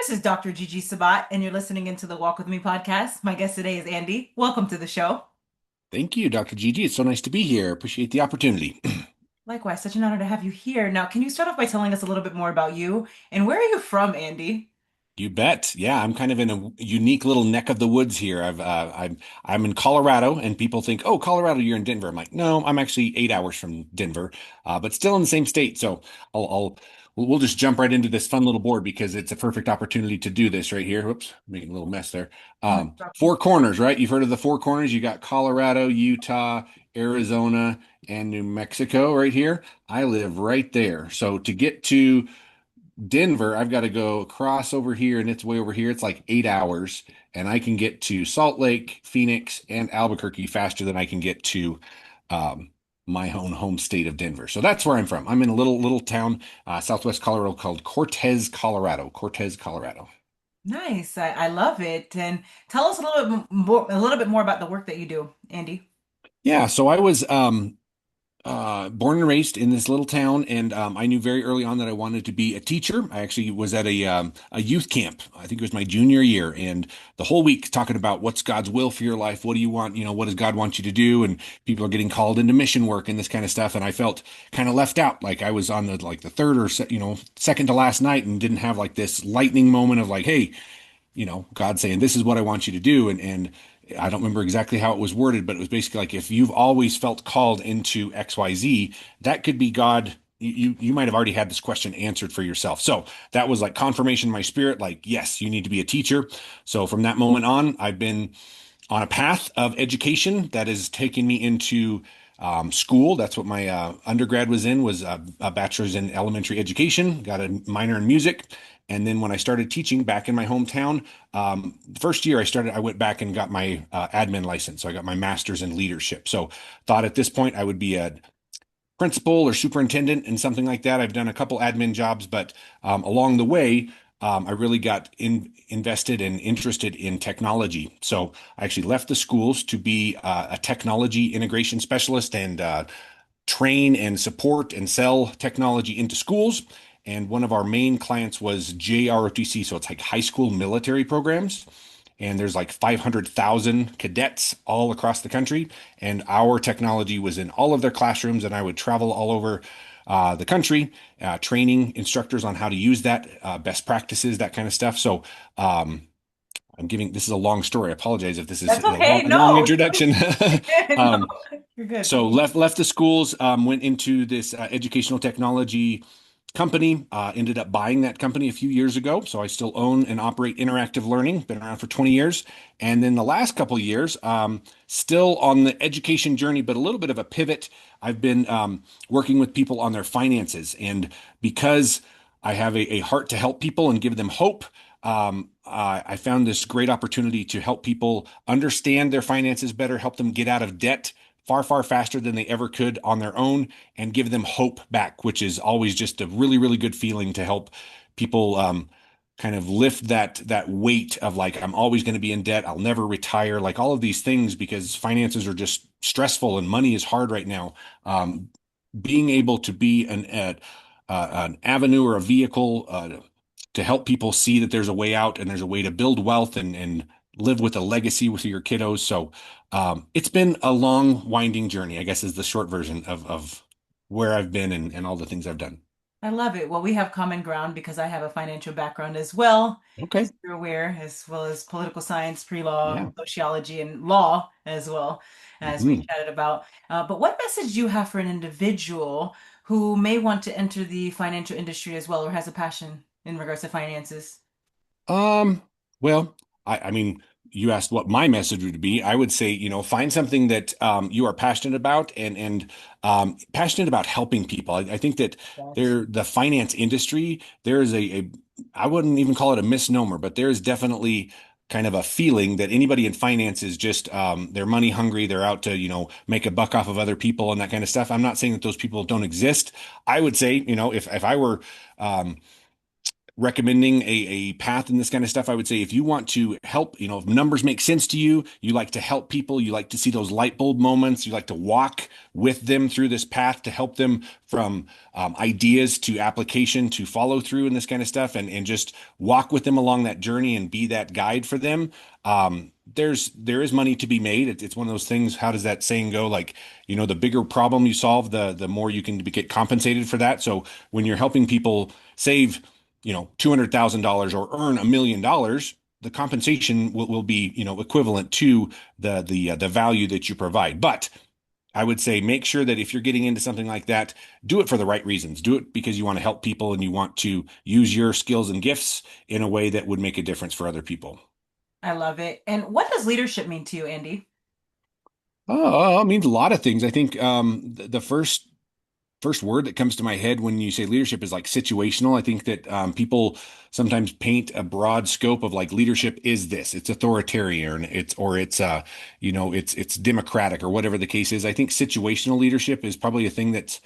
This is Dr. Gigi Sabbat, and you're listening into the Walk With Me podcast. My guest today is Andy. Welcome to the show. Thank you, Dr. Gigi. It's so nice to be here. Appreciate the opportunity. Likewise, such an honor to have you here. Now, can you start off by telling us a little bit more about you and where are you from, Andy? You bet. Yeah, I'm kind of in a unique little neck of the woods here. I'm in Colorado, and people think, "Oh, Colorado, you're in Denver." I'm like, "No, I'm actually 8 hours from Denver, but still in the same state." So we'll just jump right into this fun little board because it's a perfect opportunity to do this right here. Whoops, making a little mess there. No Four problem. corners, right? You've heard of the four corners. You got Colorado, Utah, Arizona, and New Mexico right here. I live right there. So to get to Denver, I've got to go across over here, and it's way over here. It's like 8 hours, and I can get to Salt Lake, Phoenix, and Albuquerque faster than I can get to um, my own home state of Denver. So that's where I'm from. I'm in a little town, southwest Colorado called Cortez, Colorado. Cortez, Colorado. Nice. I love it. And tell us a little bit more about the work that you do, Andy. Yeah, so I was born and raised in this little town, and I knew very early on that I wanted to be a teacher. I actually was at a youth camp. I think it was my junior year, and the whole week talking about what's God's will for your life. What do you want? What does God want you to do? And people are getting called into mission work and this kind of stuff. And I felt kind of left out, like I was on the third or second to last night, and didn't have like this lightning moment of like, hey, God saying, this is what I want you to do. And I don't remember exactly how it was worded, but it was basically like, if you've always felt called into XYZ, that could be God. You might have already had this question answered for yourself. So that was like confirmation in my spirit, like, yes, you need to be a teacher. So from that moment on, I've been on a path of education that has taken me into school. That's what my undergrad was in, was a bachelor's in elementary education, got a minor in music. And then when I started teaching back in my hometown, the first year I went back and got my admin license. So I got my master's in leadership. So thought at this point I would be a principal or superintendent and something like that. I've done a couple admin jobs, but along the way, I really got invested and interested in technology. So I actually left the schools to be a technology integration specialist and train and support and sell technology into schools. And one of our main clients was JROTC. So it's like high school military programs. And there's like 500,000 cadets all across the country. And our technology was in all of their classrooms. And I would travel all over the country, training instructors on how to use that, best practices, that kind of stuff. So, this is a long story. I apologize if this is That's a okay. long No. introduction. No, Um, you're good. so left the schools, went into this educational technology company, ended up buying that company a few years ago. So I still own and operate Interactive Learning, been around for 20 years. And then the last couple of years, still on the education journey, but a little bit of a pivot. I've been working with people on their finances. And because I have a heart to help people and give them hope, I found this great opportunity to help people understand their finances better, help them get out of debt far faster than they ever could on their own, and give them hope back, which is always just a really good feeling to help people kind of lift that weight of like, I'm always going to be in debt, I'll never retire, like all of these things, because finances are just stressful and money is hard right now. Being able to be an avenue or a vehicle to help people see that there's a way out and there's a way to build wealth and live with a legacy with your kiddos. So it's been a long, winding journey, I guess, is the short version of where I've been and all the things I've done. I love it. Well, we have common ground because I have a financial background as well, Okay. as you're aware, as well as political science, pre-law, Yeah. sociology, and law as well, as we Mhm. chatted about. But what message do you have for an individual who may want to enter the financial industry as well or has a passion in regards to finances? Um, well, I mean, you asked what my message would be. I would say, find something that you are passionate about and passionate about helping people. I think that Yes. the finance industry, there is I wouldn't even call it a misnomer, but there is definitely kind of a feeling that anybody in finance is just they're money hungry, they're out to, make a buck off of other people and that kind of stuff. I'm not saying that those people don't exist. I would say, if I were recommending a path and this kind of stuff, I would say if you want to help, if numbers make sense to you, you like to help people, you like to see those light bulb moments, you like to walk with them through this path to help them from ideas to application to follow through and this kind of stuff, and just walk with them along that journey and be that guide for them. There is money to be made. It's one of those things. How does that saying go? Like, the bigger problem you solve, the more you can get compensated for that. So when you're helping people save $200,000 or earn $1 million, the compensation will be, equivalent to the value that you provide. But I would say make sure that if you're getting into something like that, do it for the right reasons. Do it because you want to help people and you want to use your skills and gifts in a way that would make a difference for other people. I love it. And what does leadership mean to you, Andy? Oh, it means a lot of things. I think the first word that comes to my head when you say leadership is like situational. I think that people sometimes paint a broad scope of like leadership is this, it's authoritarian, it's democratic or whatever the case is. I think situational leadership is probably a thing that's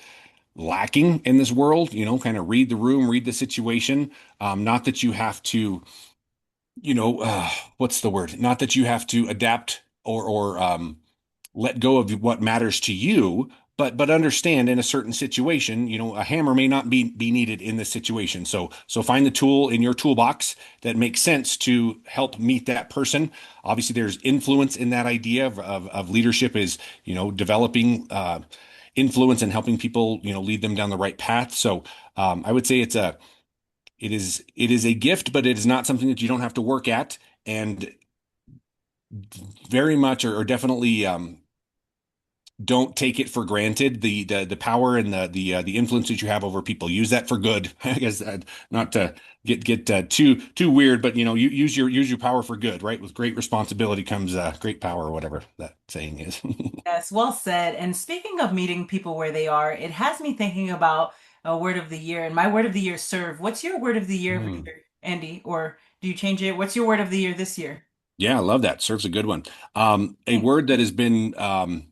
lacking in this world. Kind of read the room, read the situation. Not that you have to, what's the word? Not that you have to adapt or let go of what matters to you, but understand in a certain situation, a hammer may not be needed in this situation. So find the tool in your toolbox that makes sense to help meet that person. Obviously, there's influence in that idea of leadership is, developing influence and helping people, lead them down the right path. So I would say it is a gift, but it is not something that you don't have to work at, and very much or definitely don't take it for granted. The power and the influence that you have over people. Use that for good. I guess not to get too weird, but use your power for good. Right, with great responsibility comes great power, or whatever that saying is. Yes, well said. And speaking of meeting people where they are, it has me thinking about a word of the year. And my word of the year, serve. What's your word of the year every Hmm. year, Andy? Or do you change it? What's your word of the year this year? Yeah, I love that. Serves a good one. A Thanks. word that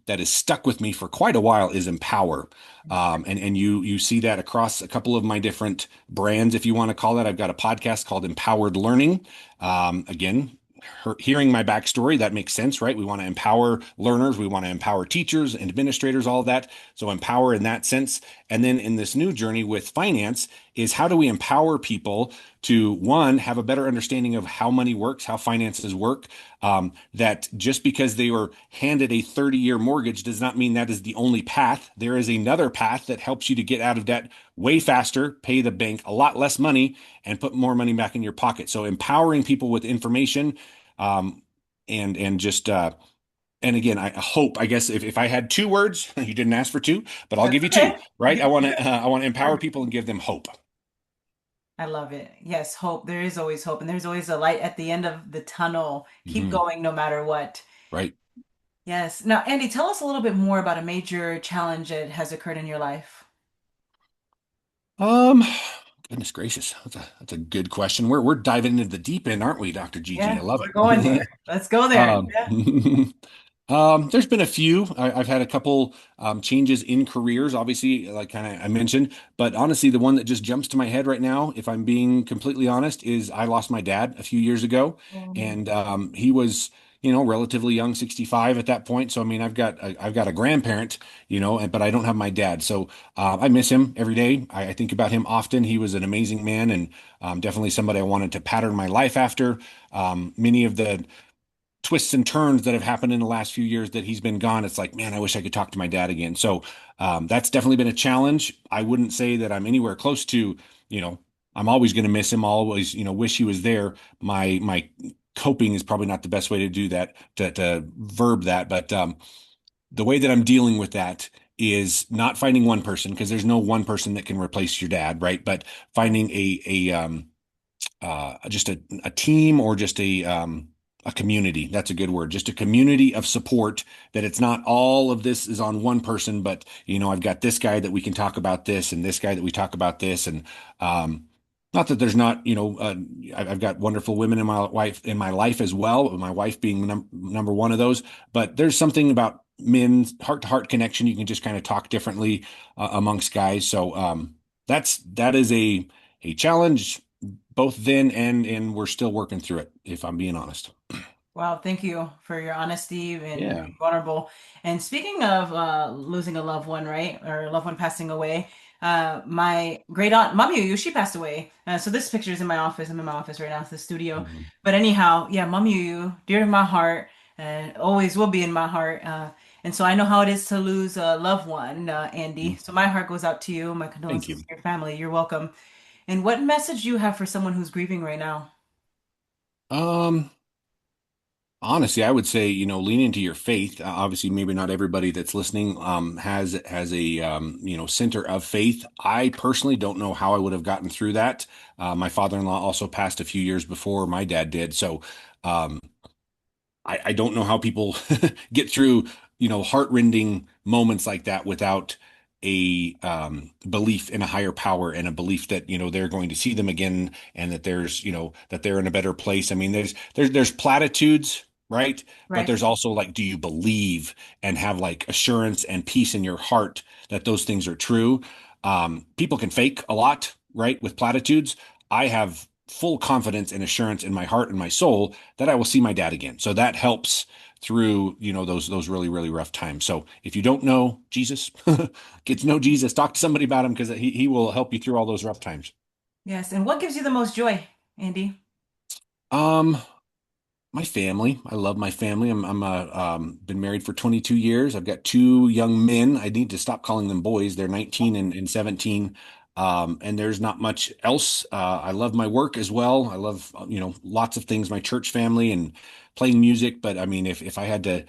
that has stuck with me for quite a while is empower. And you see that across a couple of my different brands, if you want to call that. I've got a podcast called Empowered Learning. Again, hearing my backstory, that makes sense, right? We want to empower learners, we want to empower teachers and administrators, all of that. So empower in that sense. And then in this new journey with finance is how do we empower people to one, have a better understanding of how money works, how finances work, that just because they were handed a 30-year mortgage does not mean that is the only path. There is another path that helps you to get out of debt way faster, pay the bank a lot less money, and put more money back in your pocket. So empowering people with information, um, and just and again, I hope, I guess if I had two words, you didn't ask for two, but I'll That's give you two, okay. I'll right? give you I want to empower two. people and give them hope. I love it. Yes, hope. There is always hope, and there's always a light at the end of the tunnel. Keep Mhm. going no matter what. Right. Yes. Now, Andy, tell us a little bit more about a major challenge that has occurred in your life. Um, Goodness gracious, that's a good question. We're diving into the deep end, aren't we, Dr. Gigi? Yeah, I love we're going it. there. Let's go there. Um, Yeah. there's been a few. I've had a couple changes in careers, obviously, like kind of I mentioned. But honestly, the one that just jumps to my head right now, if I'm being completely honest, is I lost my dad a few years ago, Um, and he was, relatively young, 65 at that point. So I mean, I've got a grandparent, but I don't have my dad. So I miss him every day. I think about him often. He was an amazing man and definitely somebody I wanted to pattern my life after. Many of the twists and turns that have happened in the last few years that he's been gone, it's like, man, I wish I could talk to my dad again. So that's definitely been a challenge. I wouldn't say that I'm anywhere close to, you know, I'm always going to miss him. I'll always, wish he was there. My coping is probably not the best way to do that, to verb that, but the way that I'm dealing with that is not finding one person because there's no one person that can replace your dad, right? But right. finding just a team or just a community. That's a good word. Just a community of support that it's not all of this is on one person, but I've got this guy that we can talk about this and this guy that we talk about this. And not that there's not, I've got wonderful women in my life as well, my wife being number one of those, but there's something about men's heart to heart connection. You can just kind of talk differently amongst guys. So that is a challenge. both then and we're still working through it, if I'm being honest. Wow, thank you for your honesty and Yeah. being vulnerable. And speaking of losing a loved one, right, or a loved one passing away, my great aunt, Mommy Yu, she passed away. So this picture is in my office. I'm in my office right now. It's the studio. Mhm. But anyhow, yeah, Mommy Yu, dear to my heart, and always will be in my heart. And so I know how it is to lose a loved one, Andy. Mhm. So my heart goes out to you. My Thank condolences you. to your family. You're welcome. And what message do you have for someone who's grieving right now? Um, Honestly, I would say, lean into your faith. Obviously, maybe not everybody that's listening has a center of faith. I personally don't know how I would have gotten through that. My father-in-law also passed a few years before my dad did, so um, I don't know how people get through, heartrending moments like that without a belief in a higher power and a belief that, they're going to see them again and that that they're in a better place. I mean, there's platitudes, right? But Right, there's also like, do you believe and have like assurance and peace in your heart that those things are true? People can fake a lot, right? With platitudes. I have full confidence and assurance in my heart and my soul that I will see my dad again. So that helps through, those really, really rough times. So if you don't know Jesus, get to know Jesus, talk to somebody about him because he will help you through all those rough times. yes. And what gives you the most joy, Andy? Um, my family. I love my family. I'm been married for 22 years. I've got two young men. I need to stop calling them boys. They're 19 and 17. And there's not much else. I love my work as well. I love, lots of things, my church family and playing music. But I mean, if I had to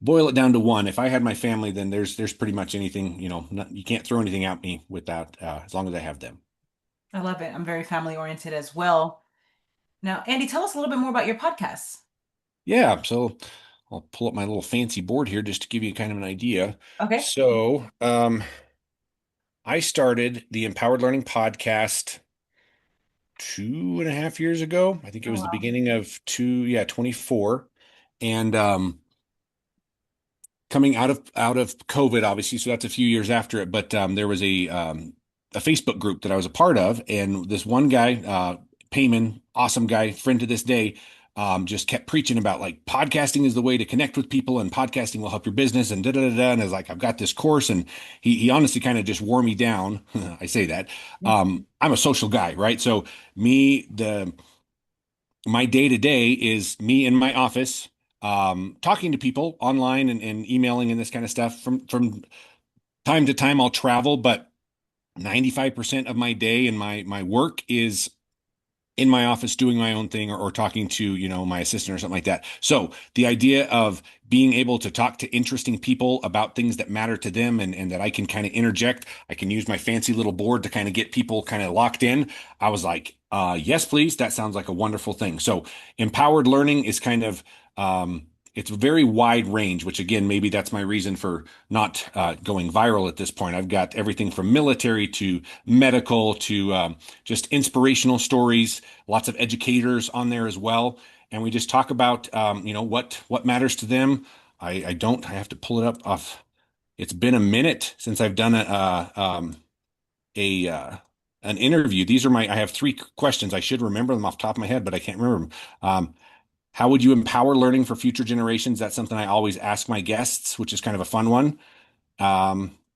boil it down to one, if I had my family, then there's pretty much anything, you can't throw anything at me without, as long as I have them. I love it. I'm very family oriented as well. Now, Andy, tell us a little bit more about your podcasts. Yeah. So I'll pull up my little fancy board here just to give you kind of an idea. Okay. So, I started the Empowered Learning podcast 2.5 years ago. I think it Oh, was the wow. beginning of 24. And coming out of COVID, obviously, so that's a few years after it. But there was a Facebook group that I was a part of, and this one guy, Payman, awesome guy, friend to this day, just kept preaching about like podcasting is the way to connect with people, and podcasting will help your business, and da da da da. And I was like, I've got this course, and he honestly kind of just wore me down. I say that. I'm a social guy, right? So me, the my day to day is me in my office, talking to people online and emailing and this kind of stuff. From time to time, I'll travel, but 95% of my day and my work is in my office doing my own thing or talking to, my assistant or something like that. So the idea of being able to talk to interesting people about things that matter to them and that I can kind of interject, I can use my fancy little board to kind of get people kind of locked in. I was like, yes, please. That sounds like a wonderful thing. So empowered learning is kind of, it's a very wide range, which again, maybe that's my reason for not going viral at this point. I've got everything from military to medical to just inspirational stories, lots of educators on there as well. And we just talk about, what matters to them. I have to pull it up off. It's been a minute since I've done a an interview. I have three questions. I should remember them off the top of my head, but I can't remember them. How would you empower learning for future generations? That's something I always ask my guests, which is kind of a fun one.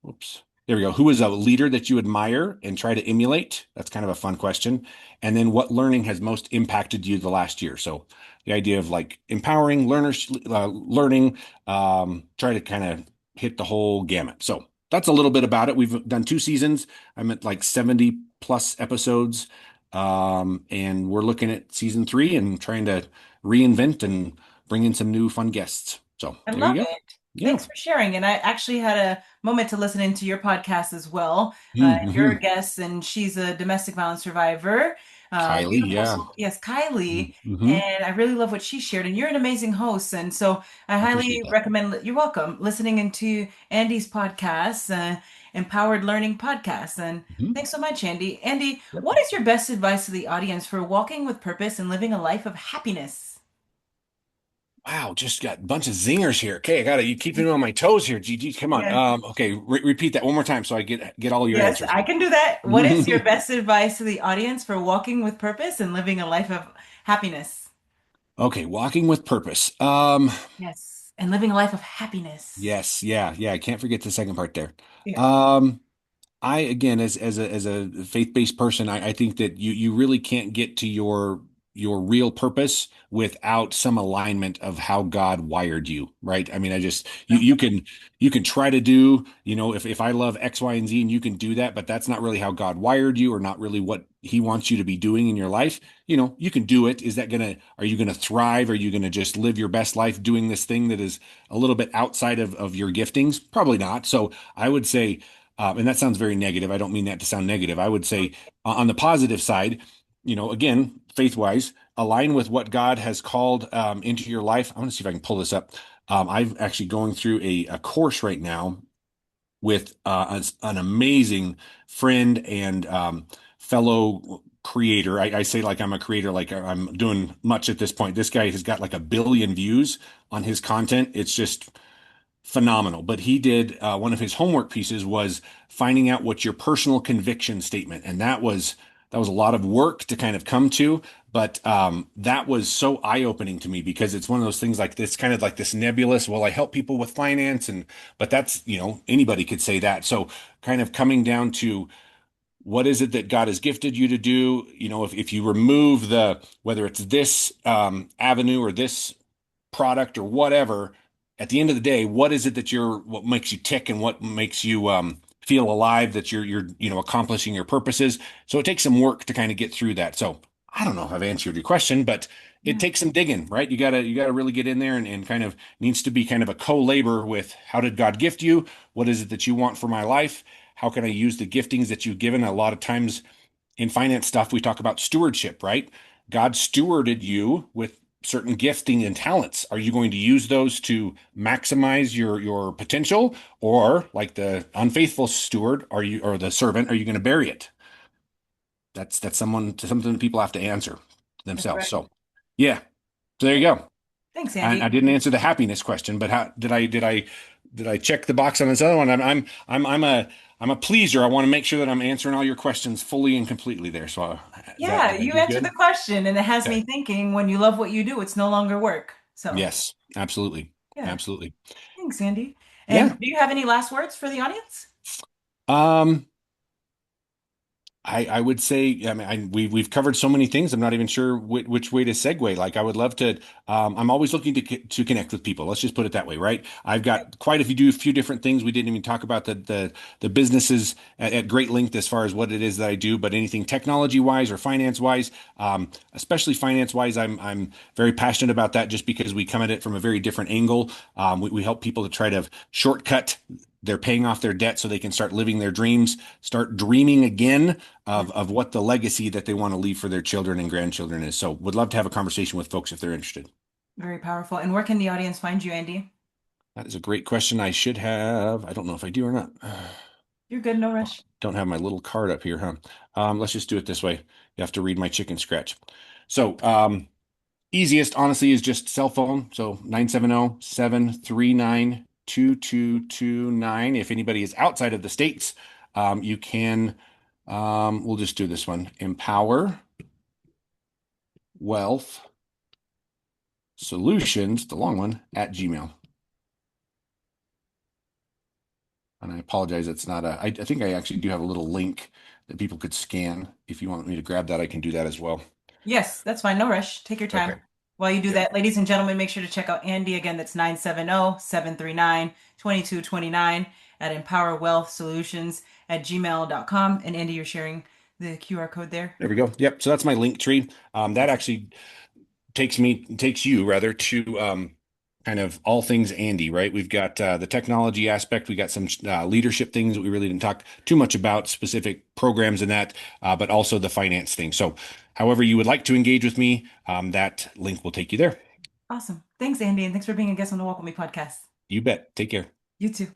Whoops. There we go. Who is a leader that you admire and try to emulate? That's kind of a fun question. And then what learning has most impacted you the last year? So the idea of like empowering learners, learning, try to kind of hit the whole gamut. So that's a little bit about it. We've done 2 seasons. I'm at like 70 plus episodes. And we're looking at season 3 and trying to reinvent and bring in some new fun guests. So I there you love go. it. Yeah. Thanks for sharing. And I actually had a moment to listen into your podcast as well. You're a Mm-hmm. guest, and she's a domestic violence survivor. Kylie, Beautiful yeah. soul. Yes, Kylie. Mm-hmm. And I really love what she shared. And you're an amazing host. And so I I appreciate highly that. recommend, you're welcome, listening into Andy's podcast, Empowered Learning Podcast. And Hmm. thanks so much, Andy. Andy, Yep. what is your best advice to the audience for walking with purpose and living a life of happiness? Wow, just got a bunch of zingers here. Okay, I gotta you keeping me on my toes here, Gigi. Come on. Yes. Okay, repeat that one more time so I get all your Yes, answers I here. can do that. What is your best advice to the audience for walking with purpose and living a life of happiness? Okay, walking with purpose. Yes, and living a life of happiness. Yes, yeah, yeah. I can't forget the second part there. Yeah. Um, I again, as a faith-based person, I think that you really can't get to your real purpose without some alignment of how God wired you, right? I mean, I just you can try to do, if I love X, Y, and Z, and you can do that, but that's not really how God wired you, or not really what He wants you to be doing in your life. You can do it. Are you gonna thrive? Are you gonna just live your best life doing this thing that is a little bit outside of your giftings? Probably not. So I would say and that sounds very negative. I don't mean that to sound negative. I would say on the positive side, again, faith wise, align with what God has called into your life. I want to see if I can pull this up. I'm actually going through a course right now with an amazing friend and fellow creator. I say like I'm a creator, like I'm doing much at this point. This guy has got like 1 billion views on his content. It's just phenomenal. But he did one of his homework pieces was finding out what your personal conviction statement, and that was a lot of work to kind of come to. But that was so eye-opening to me because it's one of those things like this, kind of like this nebulous. Well, I help people with finance, but that's anybody could say that. So kind of coming down to what is it that God has gifted you to do? If you remove whether it's this avenue or this product or whatever, at the end of the day, what makes you tick and what makes you feel alive that you're accomplishing your purposes. So it takes some work to kind of get through that. So I don't know if I've answered your question, but it Yeah. takes some digging, right? You gotta really get in there and kind of needs to be kind of a co-labor with how did God gift you? What is it that you want for my life? How can I use the giftings that you've given? A lot of times in finance stuff, we talk about stewardship, right? God stewarded you with certain gifting and talents. Are you going to use those to maximize your potential, or like the unfaithful steward, or the servant, are you going to bury it? That's something that people have to answer That's themselves. right. So, yeah. So there you go. Thanks, And I Andy. didn't answer the happiness question, but how did I check the box on this other one? I'm a pleaser. I want to make sure that I'm answering all your questions fully and completely there. So Yeah, did I you do answered the good? question, and it has Okay. me thinking when you love what you do, it's no longer work. So, Yes, absolutely. yeah. Absolutely. Thanks, Andy. And Yeah. do you have any last words for the audience? Um, I would say, I mean, we've covered so many things. I'm not even sure which way to segue. Like, I would love to. I'm always looking to connect with people. Let's just put it that way, right? I've got quite a few different things. We didn't even talk about the businesses at great length as far as what it is that I do. But anything technology wise or finance wise, especially finance wise, I'm very passionate about that just because we come at it from a very different angle. We help people to try to shortcut. They're paying off their debt so they can start living their dreams, start dreaming again of what the legacy that they want to leave for their children and grandchildren is. So would love to have a conversation with folks if they're interested. Very powerful. And where can the audience find you, Andy? That is a great question. I should have, I don't know if I do or not. You're good, no rush. Don't have my little card up here, huh? Let's just do it this way. You have to read my chicken scratch. So, easiest, honestly, is just cell phone. So 970-739-2229. If anybody is outside of the States, you can, we'll just do this one. Empower Wealth Solutions, the long one, at Gmail. And I apologize, it's not I think I actually do have a little link that people could scan. If you want me to grab that, I can do that as well. Yes, that's fine. No rush. Take your time. Okay. While you do Yep. that, ladies and gentlemen, make sure to check out Andy again. That's 970-739-2229 at Empower Wealth Solutions at gmail.com. And Andy, you're sharing the QR code there. There we go. Yep. So that's my link tree. That actually takes you rather to kind of all things Andy, right? We've got the technology aspect. We got some leadership things that we really didn't talk too much about, specific programs and that, but also the finance thing. So, however you would like to engage with me, that link will take you there. Awesome. Thanks, Andy. And thanks for being a guest on the Walk With Me podcast. You bet. Take care. You too.